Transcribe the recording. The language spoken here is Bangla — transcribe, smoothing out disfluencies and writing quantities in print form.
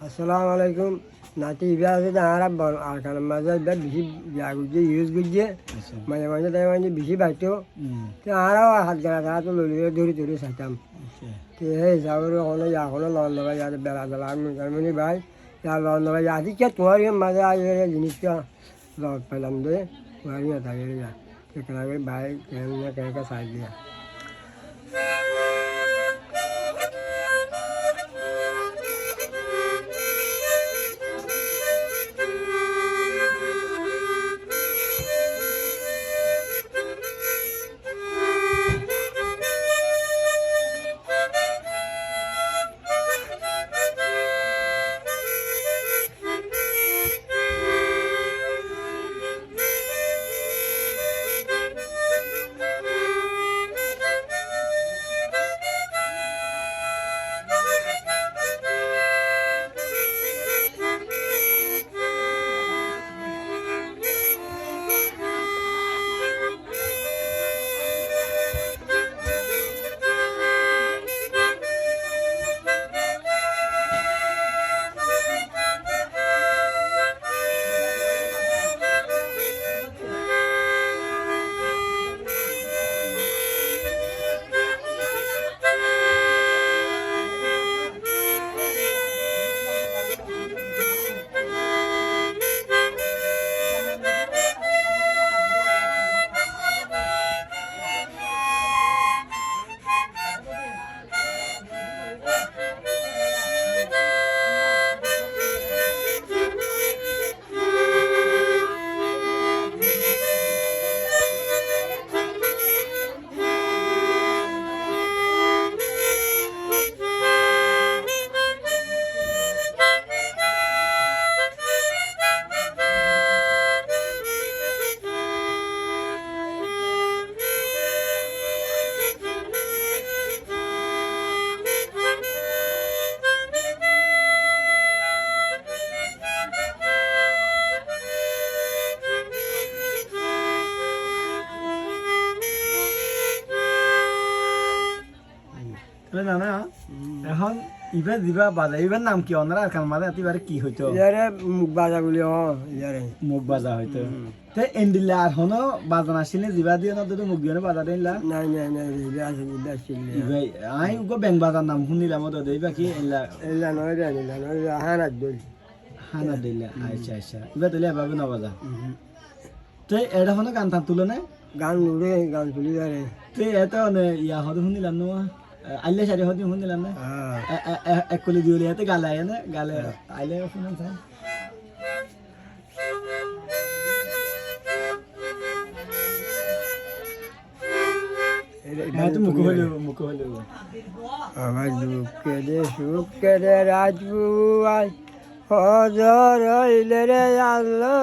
আসসালামু আলাইকুম নাতি ইবা আছে তাহারা আর কারণ মাঝে ইবা বেশি বিয়া গুজে ইউজ গুজে মাঝে মাঝে তাই মাঝে বেশি বাইতো তাহারাও হাত গাড়া তারা তো ললিয়ে ধরে ধরে চাইতাম তো সেই হিসাবে ওখানে এখনো লন দেবা যাতে বেলা বেলা আমি ভাই যা লন দেবা যাতে কে তোমার মাঝে আগে জিনিসটা লদ পেলাম দে তোমার থাকে যা কেনা করে ভাই কেন চাই দিয়া জানা এখন ইবার দিবা বাজা ইবার নাম কি অনারা আর কান মাঝে এবারে কি হইতো ইয়ারে মুখ বাজা বলি ইয়ারে মুখ বাজা হইতো তে এন্ডিলা আর হনো বাজান আসিলে জিবা দিয়ে না দুটো মুখ দিয়ে বাজা দিলা নাই নাই নাই ইবা আছে ইবা ছিল ইবাই আই উগো ব্যাংক বাজার নাম শুনিলাম তো দেইবা কি এলা এলা নয় জানি না নয় হানা দই হানা দিলা আচ্ছা আচ্ছা ইবা দিলে বাবু না বাজা তে এটা হনো গান টান তুলে না গান নুরে গান তুলি যারে তে এটা নে ইয়া হদু শুনিলাম না আইলে সারি হদু শুনিলাম না এক কলি দিলে এতে গালে আয় না গালে আইলে শুনান চাই হ্যাঁ তো মুখ হলো আমার দুঃখে দে সুখে দে রাজবুয়াই হজর হইলে রে আল্লাহ